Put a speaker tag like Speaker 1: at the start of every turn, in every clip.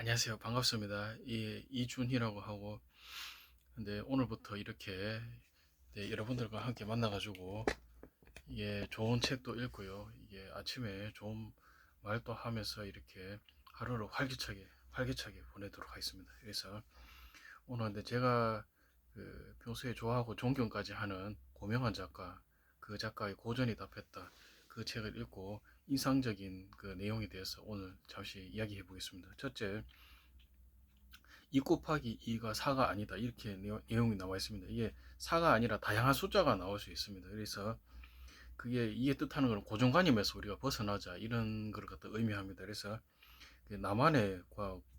Speaker 1: 안녕하세요. 반갑습니다. 이준희라고 하고, 근데 오늘부터 이렇게 여러분들과 함께 만나가지고, 좋은 책도 읽고요. 이게 아침에 좋은 말도 하면서 이렇게 하루를 활기차게 보내도록 하겠습니다. 그래서 오늘 근데 제가 평소에 좋아하고 존경까지 하는 고명한 작가, 그 작가의 고전이 답했다. 그 책을 읽고 인상적인 그 내용에 대해서 오늘 잠시 이야기해 보겠습니다. 첫째, 2 곱하기 2가 4가 아니다. 이렇게 내용이 나와 있습니다. 이게 4가 아니라 다양한 숫자가 나올 수 있습니다. 그래서 그게 이게 뜻하는 것은 고정관념에서 우리가 벗어나자 이런 걸 갖다 의미합니다. 그래서 나만의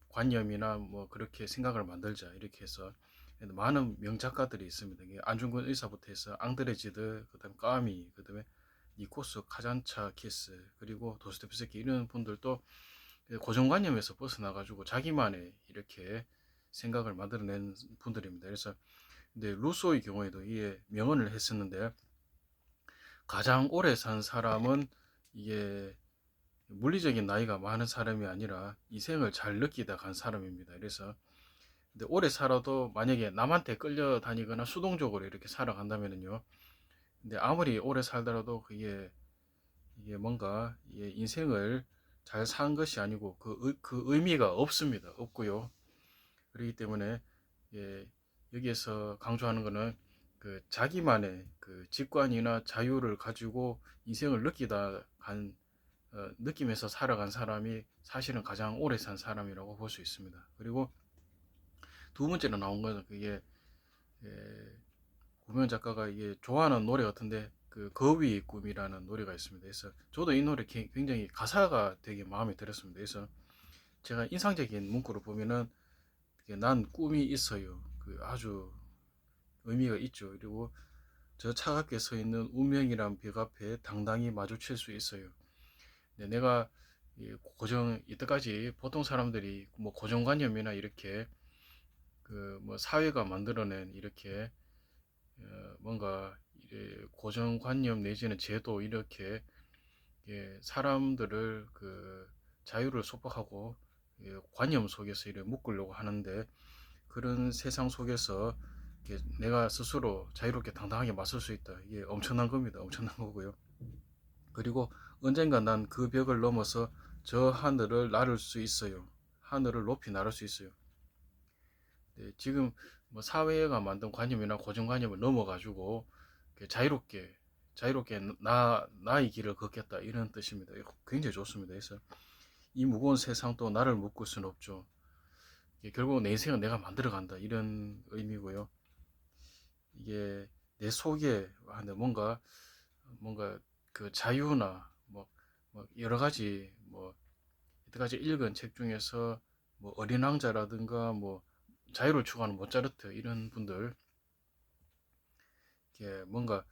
Speaker 1: 관념이나 뭐 그렇게 생각을 만들자 이렇게 해서 많은 명작가들이 있습니다. 안중근 의사부터 해서 앙드레지드, 그다음에 까미, 그다음에 니코스 카잔차키스, 그리고 도스토옙스키 이런 분들도 고정관념에서 벗어나가지고 자기만의 이렇게 생각을 만들어낸 분들입니다. 그래서 근데 루소의 경우에도 이게 명언을 했었는데, 가장 오래 산 사람은 이게 물리적인 나이가 많은 사람이 아니라 이 생을 잘 느끼다 간 사람입니다. 그래서 근데 오래 살아도 만약에 남한테 끌려다니거나 수동적으로 이렇게 살아간다면요, 근데 아무리 오래 살더라도 이게 뭔가 인생을 잘 산 것이 아니고 그 의미가 없습니다. 없고요. 그렇기 때문에 예, 여기에서 강조하는 것은 그 자기만의 그 직관이나 자유를 가지고 인생을 느끼면서 살아간 사람이 사실은 가장 오래 산 사람이라고 볼 수 있습니다. 그리고 두 번째로 나온 것은 예, 구면 작가가 이게 좋아하는 노래 같은데, 그 거위의 꿈이라는 노래가 있습니다. 그래서 저도 이 노래 굉장히 가사가 되게 마음에 들었습니다. 그래서 제가 인상적인 문구를 보면은 난 꿈이 있어요. 그 아주 의미가 있죠. 그리고 저 차갑게 서 있는 운명이란 벽 앞에 당당히 마주칠 수 있어요. 내가 이때까지 보통 사람들이 뭐 고정관념이나 이렇게 그 뭐 사회가 만들어낸 이렇게 뭔가 고정관념 내지는 제도 이렇게 사람들을 그 자유를 소박하고 관념 속에서 이렇게 묶으려고 하는데, 그런 세상 속에서 내가 스스로 자유롭게 당당하게 맞설 수 있다. 이게 엄청난 겁니다. 엄청난 거고요. 그리고 언젠가 난 그 벽을 넘어서 저 하늘을 날을 수 있어요. 하늘을 높이 날을 수 있어요. 네, 지금 뭐 사회가 만든 관념이나 고정관념을 넘어가지고 자유롭게 나의 길을 걷겠다 이런 뜻입니다. 굉장히 좋습니다. 그래서 이 무거운 세상 또 나를 묶을 수는 없죠. 결국 내 인생은 내가 만들어간다 이런 의미고요. 이게 내 속에 뭔가 그 자유나 뭐 여러 가지 뭐 이때까지 읽은 책 중에서 뭐 어린 왕자라든가 뭐 자유를 추구하는 모차르트 이런 분들, 이게 뭔가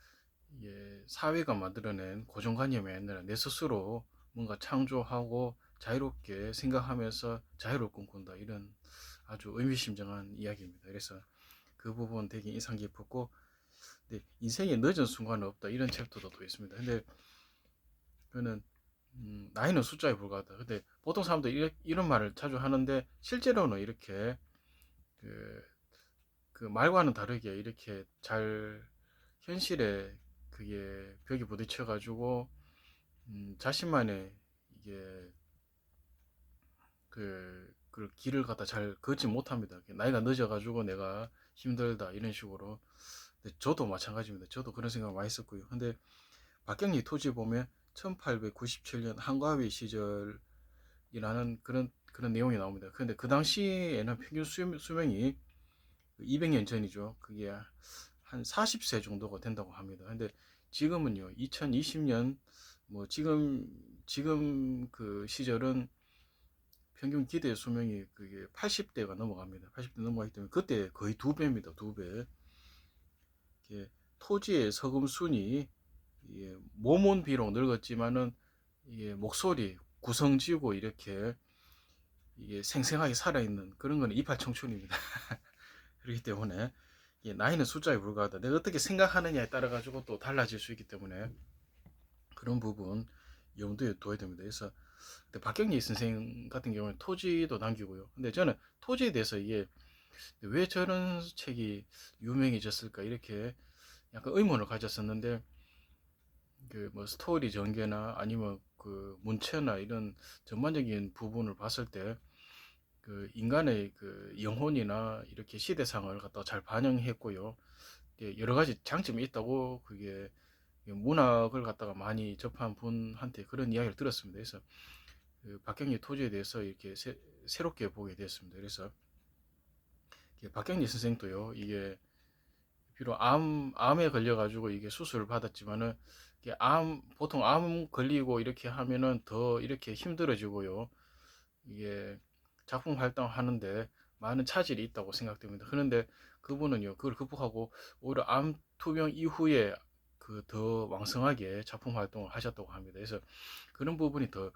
Speaker 1: 사회가 만들어낸 고정관념이 아니라 내 스스로 뭔가 창조하고 자유롭게 생각하면서 자유를 꿈꾼다 이런 아주 의미심장한 이야기입니다. 그래서 그 부분 되게 인상 깊었고, 근데 인생에 늦은 순간은 없다 이런 챕터도 또 있습니다. 근데 그는 나이는 숫자에 불과하다. 근데 보통 사람들이 이런 말을 자주 하는데, 실제로는 이렇게 그, 그 말과는 다르게 이렇게 잘 현실에 그게 벽에 부딪혀 가지고 자신만의 이게 그 길을 갖다 잘 걷지 못합니다. 나이가 늦어 가지고 내가 힘들다 이런 식으로. 근데 저도 마찬가지입니다. 저도 그런 생각 많이 했었고요. 근데 박경리 토지 보면 1897년 한과위 시절이라는 그런 내용이 나옵니다. 근데 그 당시에는 평균 수명이 200년 전이죠. 그게 한 40세 정도가 된다고 합니다. 근데 지금은요, 2020년 뭐 지금 그 시절은 평균 기대 수명이 그게 80대가 넘어갑니다. 80대 넘어가기 때문에 그때 거의 두 배입니다. 두 배. 토지의 서금순이, 몸은 비록 늙었지만은 목소리, 구성지고 이렇게 이게 생생하게 살아있는 그런 거는 이팔 청춘입니다. 그렇기 때문에 나이는 숫자에 불과하다. 내가 어떻게 생각하느냐에 따라 가지고 또 달라질 수 있기 때문에 그런 부분 염두에 둬야 됩니다. 그래서 근데 박경리 선생 같은 경우는 토지도 남기고요. 근데 저는 토지에 대해서 이게 왜 저런 책이 유명해졌을까 이렇게 약간 의문을 가졌었는데, 그 뭐 스토리 전개나 아니면 그 문체나 이런 전반적인 부분을 봤을 때 그 인간의 그 영혼이나 이렇게 시대상을 갖다 잘 반영했고요. 여러 가지 장점이 있다고, 그게 문학을 갖다가 많이 접한 분한테 그런 이야기를 들었습니다. 그래서 그 박경리 토지에 대해서 이렇게 새롭게 보게 되었습니다. 그래서 박경리 선생도요, 이게 비록 암에 걸려가지고 이게 수술을 받았지만은, 이게 보통 암 걸리고 이렇게 하면은 더 이렇게 힘들어지고요. 이게 작품 활동하는데 많은 차질이 있다고 생각됩니다. 그런데 그분은요, 그걸 극복하고 오히려 암 투병 이후에 그 더 왕성하게 작품 활동을 하셨다고 합니다. 그래서 그런 부분이 더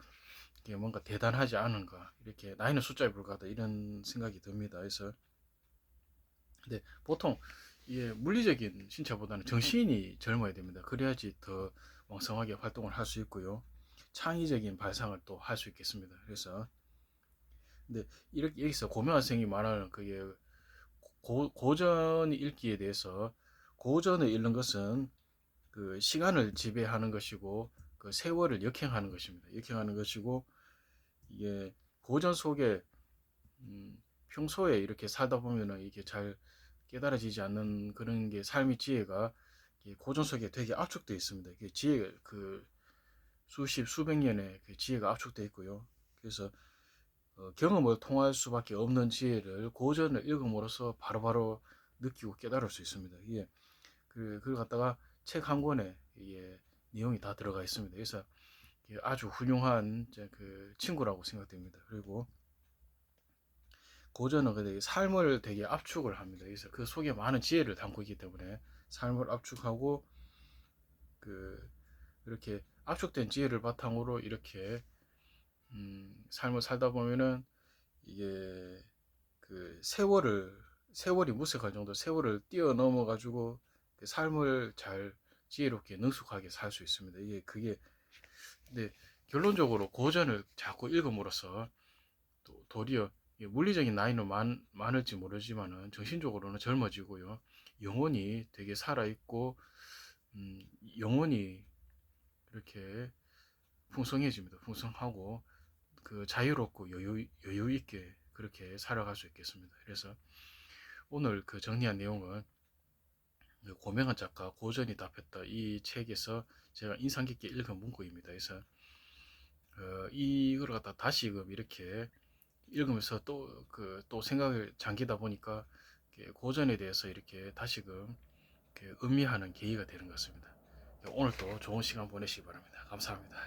Speaker 1: 이게 뭔가 대단하지 않은가, 이렇게 나이는 숫자에 불과하다 이런 생각이 듭니다. 그래서 근데 보통 이게 물리적인 신체보다는 정신이 젊어야 됩니다. 그래야지 더 왕성하게 활동을 할 수 있고요. 창의적인 발상을 또 할 수 있겠습니다. 그래서 근데 이렇게 여기서 고명환 선생님이 말하는 그게 고전 읽기에 대해서, 고전을 읽는 것은 그 시간을 지배하는 것이고 그 세월을 역행하는 것입니다. 역행하는 것이고, 이게 고전 속에 평소에 이렇게 살다 보면은 이게 잘 깨달아지지 않는 그런 게 삶의 지혜가 고전 속에 되게 압축되어 있습니다. 지혜 그 수십 수백 년의 그 지혜가 압축되어 있고요. 그래서 경험을 통할 수밖에 없는 지혜를 고전을 읽음으로써 바로바로 느끼고 깨달을 수 있습니다. 이게 그걸 갖다가 책 한 권에 이게 내용이 다 들어가 있습니다. 그래서 아주 훌륭한 그 친구라고 생각됩니다. 그리고 고전은 근데 삶을 되게 압축을 합니다. 그래서 그 속에 많은 지혜를 담고 있기 때문에 삶을 압축하고, 그 이렇게 압축된 지혜를 바탕으로 이렇게 삶을 살다 보면은 이게 그 세월이 무색할 정도 세월을 뛰어넘어 가지고 그 삶을 잘 지혜롭게 능숙하게 살 수 있습니다. 이게 그게 근데 결론적으로 고전을 자꾸 읽음으로써 또 도리어 물리적인 나이는 많을지 모르지만은 정신적으로는 젊어지고요. 영혼이 되게 살아있고, 영혼이 이렇게 풍성해집니다. 풍성하고 그 자유롭고 여유 있게 그렇게 살아갈 수 있겠습니다. 그래서 오늘 그 정리한 내용은 그 고명한 작가 고전이 답했다 이 책에서 제가 인상 깊게 읽은 문구입니다. 그래서 이걸 갖다 다시금 이렇게 읽으면서 또 생각을 잠기다 보니까 고전에 대해서 이렇게 다시금 음미하는 계기가 되는 것 같습니다. 오늘도 좋은 시간 보내시기 바랍니다. 감사합니다.